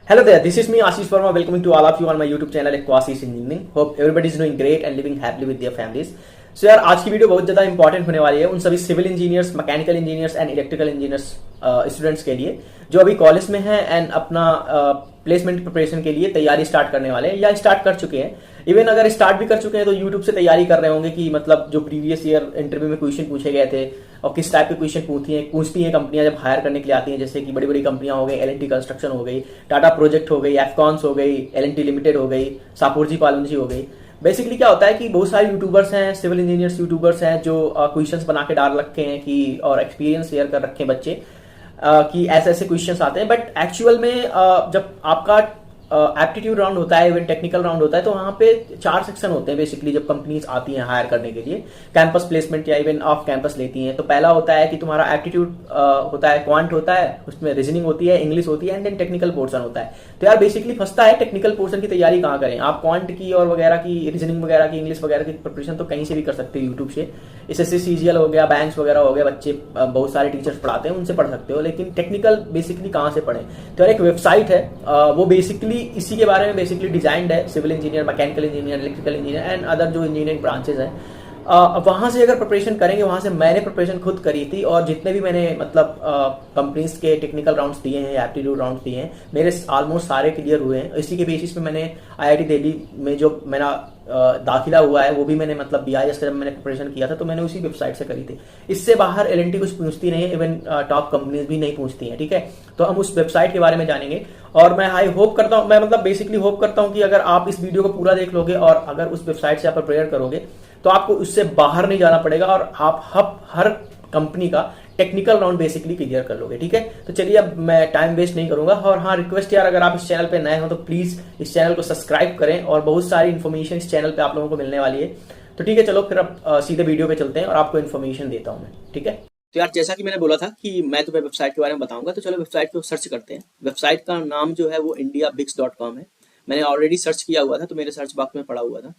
Hello there, this is me Ashish Verma welcoming to all of you on my YouTube channel Aquasis Engineering. Hope everybody is doing great and living happily with their families. So यार आज की video बहुत ज़्यादा important होने वाली है उन सभी civil engineers, mechanical engineers and electrical engineers students के लिए जो अभी कॉलेज में हैं एंड अपना प्लेसमेंट प्रिपरेशन के लिए तैयारी स्टार्ट करने वाले हैं या स्टार्ट कर चुके हैं। इवन अगर स्टार्ट भी कर चुके हैं तो यूट्यूब से तैयारी कर रहे होंगे कि मतलब जो प्रीवियस ईयर इंटरव्यू में क्वेश्चन पूछे गए थे और किस टाइप के क्वेश्चन पूछती हैं कंपनियां जब हायर करने के लिए आती हैं, जैसे कि बड़ी बड़ी कंपनियां हो गई, एल&टी कंस्ट्रक्शन हो गई, टाटा प्रोजेक्ट हो गई, एफकॉन्स हो गई, एल&टी लिमिटेड हो गई, सापुरजी पालनजी हो गई। बेसिकली क्या होता है कि बहुत सारे यूट्यूबर्स हैं, सिविल इंजीनियर्स यूट्यूबर्स हैं जो क्वेश्चंस बना के डाल रखे हैं कि और एक्सपीरियंस शेयर कर रखे हैं बच्चे कि ऐसे ऐसे क्वेश्चंस आते हैं। बट एक्चुअल में जब आपका एप्टीट्यूड राउंड होता है, इवन टेक्निकल राउंड होता है, तो वहां पे 4 सेक्शन होते हैं बेसिकली जब कंपनीज आती हैं हायर करने के लिए, कैंपस प्लेसमेंट या इवन ऑफ कैंपस लेती हैं। तो पहला होता है कि तुम्हारा एप्टीट्यूड होता है, क्वांट होता है, उसमें रीजनिंग होती है, इंग्लिश होती है एंड देन टेक्निकल पोर्सन होता है। तो यार बेसिकली फंसता है टेक्निकल पोर्सन की तैयारी कहाँ करें। आप क्वांट की और वगैरह की, रीजनिंग वगैरह की, इंग्लिश वगैरह की प्रिपरेशन तो कहीं से भी कर सकते हो यूट्यूब से। एसएससी सीजीएल हो गया, बैंक्स वगैरह हो गया, बच्चे बहुत सारे टीचर्स पढ़ाते हैं, उनसे पढ़ सकते हो। लेकिन टेक्निकल बेसिकली कहाँ से पढ़ें? तो यार एक वेबसाइट है, वो बेसिकली इसी के बारे में बेसिकली डिजाइंड है। Civil engineer, mechanical engineer, electrical engineer and other जो इंजीनियरिंग ब्रांचेस हैं, वहां से अगर प्रिपरेशन करेंगे, वहां से मैंने प्रिपरेशन खुद करी थी और जितने भी मैंने मतलब कंपनीज के टेक्निकल राउंड्स दिए हैं या एप्टीट्यूड राउंड्स दिए हैं, मेरे ऑलमोस्ट सारे क्लियर हुए हैं। इसी के बेसिस पे मैंने आईआईटी दिल्ली में जो मेरा दाखिला हुआ है वो भी मैंने मतलब बीआईएस का जब मैंने प्रिपरेशन किया था तो मैंने उसी वेबसाइट से करी थी। इससे बाहर एल&टी कुछ पूछती नहीं है, इवन टॉप कंपनीज भी नहीं पूछती हैं, ठीक है। तो हम उस वेबसाइट के बारे में जानेंगे और मैं आई होप करता हूँ, मैं मतलब बेसिकली होप करता हूँ कि अगर आप इस वीडियो को पूरा देख लोगे और अगर उस वेबसाइट से आप प्रिपेयर करोगे तो आपको उससे बाहर नहीं जाना पड़ेगा और आप हर कंपनी का टेक्निकल राउंड बेसिकली क्लियर कर लोगे, ठीक है। तो चलिए अब मैं टाइम वेस्ट नहीं करूंगा और हाँ रिक्वेस्ट यार, अगर आप इस चैनल पे नए हो तो प्लीज इस चैनल को सब्सक्राइब करें और बहुत सारी इन्फॉर्मेशन इस चैनल पे आप लोगों को मिलने वाली है। तो ठीक है, चलो फिर अब सीधे वीडियो पे चलते हैं और आपको इन्फॉर्मेशन देता हूं मैं, ठीक है। तो यार जैसा कि मैंने बोला था कि मैं तुम्हें वेबसाइट के बारे में बताऊंगा, तो चलो वेबसाइट को सर्च करते हैं। वेबसाइट का नाम जो है वो indiabix.com है। मैंने ऑलरेडी सर्च किया हुआ था तो मेरे सर्च बॉक्स में पड़ा हुआ था।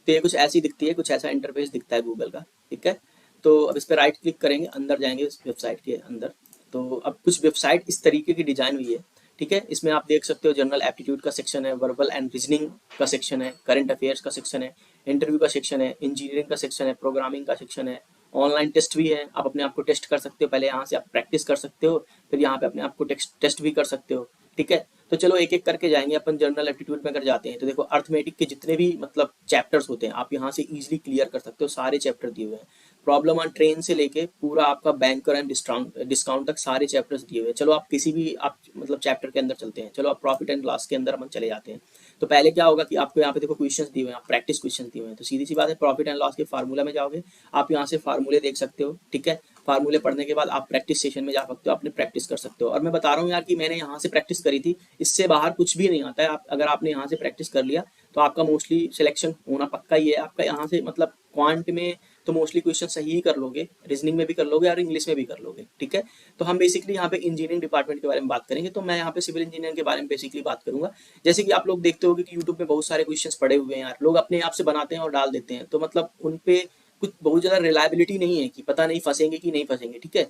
तो ये कुछ ऐसी दिखती है, कुछ ऐसा इंटरफेस दिखता है गूगल का, ठीक है। तो अब इस पर राइट क्लिक करेंगे, अंदर जाएंगे इस वेबसाइट के अंदर। तो अब कुछ वेबसाइट इस तरीके की डिजाइन हुई है, ठीक है। इसमें आप देख सकते हो जनरल एप्टीट्यूड का सेक्शन है, वर्बल एंड रीजनिंग का सेक्शन है, करंट अफेयर्स का सेक्शन है, इंटरव्यू का सेक्शन है, इंजीनियरिंग का सेक्शन है, प्रोग्रामिंग का सेक्शन है, ऑनलाइन टेस्ट भी है। आप अपने आप को टेस्ट कर सकते हो, पहले यहाँ से आप प्रैक्टिस कर सकते हो, फिर यहाँ पे अपने आप को टेस्ट भी कर सकते हो, ठीक है। तो चलो एक एक करके जाएंगे। अपन जनरल एप्टीट्यूड में अगर जाते हैं तो देखो अर्थमेटिक के जितने भी मतलब चैप्टर्स होते हैं आप यहाँ से इजीली क्लियर कर सकते हो, सारे चैप्टर दिए हुए हैं। प्रॉब्लम ऑन ट्रेन से लेके पूरा आपका बैंकर एंड डिस्काउंट तक सारे चैप्टर्स दिए हुए हैं। चलो आप किसी भी आप मतलब चैप्टर के अंदर चलते हैं। चलो आप प्रॉफिट एंड लॉस के अंदर अपन चले जाते हैं। तो पहले क्या होगा कि आपको यहाँ पे देखो क्वेश्चंस दिए हुए हैं, प्रैक्टिस क्वेश्चंस दिए हुए हैं। तो सीधी सी बात है, प्रॉफिट एंड लॉस के फार्मूला में जाओगे, आप यहाँ से फार्मूले देख सकते हो, ठीक है। फार्मूले पढ़ने के बाद आप प्रैक्टिस सेशन में जा सकते हो, अपने प्रैक्टिस कर सकते हो। और मैं बता रहा हूँ यार कि मैंने यहाँ से प्रैक्टिस करी थी, इससे बाहर कुछ भी नहीं आता है। आप अगर आपने यहाँ से प्रैक्टिस कर लिया तो आपका मोस्टली सिलेक्शन होना पक्का ही है। आपका यहाँ से मतलब क्वांट में तो मोस्टली क्वेश्चन सही ही कर लोगे, रीजनिंग में भी कर लोगे और इंग्लिश में भी कर लोगे, ठीक है। तो हम बेसिकली यहाँ पे इंजीनियरिंग डिपार्टमेंट के बारे में बात करेंगे। तो मैं यहाँ पे सिविल इंजीनियर के बारे में बेसिकली बात करूंगा। जैसे कि आप लोग देखते होगे कि यूट्यूब में बहुत सारे क्वेश्चंस पड़े हुए हैं यार, लोग अपने आप से बनाते हैं और डाल देते हैं। तो मतलब उनपे कुछ बहुत ज्यादा रिलायबिलिटी नहीं है कि पता नहीं फंसेंगे कि नहीं फंसेंगे, ठीक है।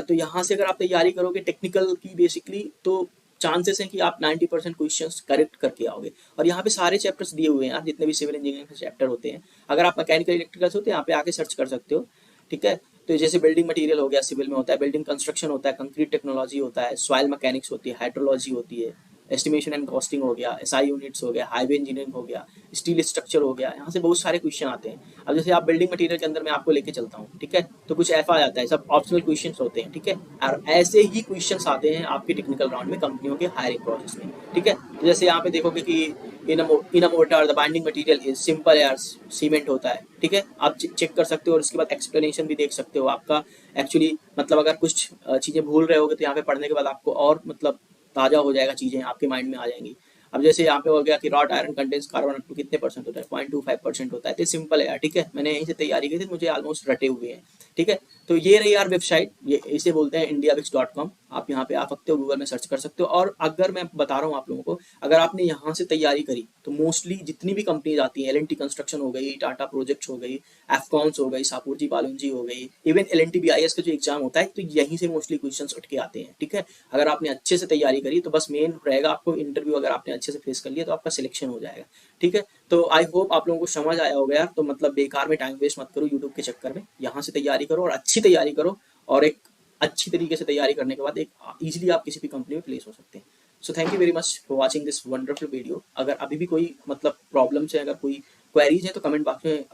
तो यहाँ से अगर आप तैयारी करोगे टेक्निकल की बेसिकली, तो चांसेस हैं कि आप 90% क्वेश्चंस करेक्ट करके आओगे। और यहाँ पे सारे चैप्टर्स दिए हुए हैं यार, जितने भी सिविल इंजीनियरिंग के चैप्टर होते हैं। अगर आप मैकेनिकल इलेक्ट्रिकल से होते हैं यहाँ पे आके सर्च कर सकते हो, ठीक है। तो जैसे बिल्डिंग मटेरियल हो गया, सिविल में होता है, बिल्डिंग कंस्ट्रक्शन होता है, कंक्रीट टेक्नोलॉजी होता है, सॉइल मैकेनिक्स होती है, हाइड्रोलॉजी होती है, एस्टिमेशन एंड कॉस्टिंग हो गया, एसआई यूनिट्स हो गया, हाईवे इंजीनियरिंग हो गया, स्टील स्ट्रक्चर हो गया। यहाँ से बहुत सारे क्वेश्चन आते हैं। अब जैसे आप बिल्डिंग मटेरियल के अंदर मैं आपको लेके चलता हूँ, ठीक है। तो कुछ ऐसा आ जाता है, सब ऑप्शनल क्वेश्चन होते हैं, ठीक है। और ऐसे ही क्वेश्चन आते हैं आपके टेक्निकल राउंड में कंपनियों के हायरिंग प्रोसेस में, ठीक है। तो जैसे यहाँ पे देखोगे कि in a mortar the binding material is simple air cement होता है, ठीक है। आप चेक कर सकते हो और उसके बाद एक्सप्लेनेशन भी देख सकते हो। आपका एक्चुअली मतलब अगर कुछ चीजें भूल रहे होगे तो यहाँ पे पढ़ने के बाद आपको और मतलब ताजा हो जाएगा, चीजें आपके माइंड में आ जाएंगी। अब जैसे यहाँ पे हो गया कि wrought iron contains carbon up to कितने परसेंट होता है, 0.25% होता है। तो सिंपल है यार, ठीक है। मैंने यहीं से तैयारी की थी, मुझे ऑलमोस्ट रटे हुए हैं ठीक है। तो ये रही यार वेबसाइट, ये इसे बोलते हैं indiabix.com। आप यहाँ पे आ सकते हो, गूगल में सर्च कर सकते हो। और अगर मैं बता रहा हूँ आप लोगों को, अगर आपने यहाँ से तैयारी करी तो मोस्टली जितनी भी कंपनीज आती हैं, एल कंस्ट्रक्शन हो गई, टाटा प्रोजेक्ट्स हो गई, एफकॉन्स हो गई, सापुरजी पालुंजी हो गई, इवन एल BIS का जो एग्जाम होता है तो यहीं से मोस्टली क्वेश्चन उठ के आते हैं। ठीक है, अगर आपने अच्छे से तैयारी करी तो बस मेन रहेगा आपको इंटरव्यू, अगर आपने अच्छे से फेस कर लिया तो आपका सिलेक्शन हो जाएगा। ठीक है, तो आई होप आप लोगों को समझ आया होगा यार। तो मतलब बेकार में टाइम वेस्ट मत करो यूट्यूब के चक्कर में, यहाँ से तैयारी करो और अच्छी तैयारी करो, और एक अच्छी तरीके से तैयारी करने के बाद एक इजीली आप किसी भी कंपनी में प्लेस हो सकते हैं। So thank you very much for watching this wonderful video. अगर अभी भी कोई मतलब प्रॉब्लम्स है, अगर कोई क्वेरीज है तो कमेंट बॉक्स में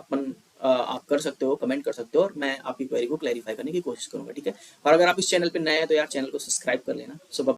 आप कर सकते हो, कमेंट कर सकते हो, और मैं आपकी क्वेरी को क्लैरिफाई करने की कोशिश करूंगा। ठीक है, और अगर आप इस चैनल पे नए हैं तो यार चैनल को सब्सक्राइब कर लेना। सो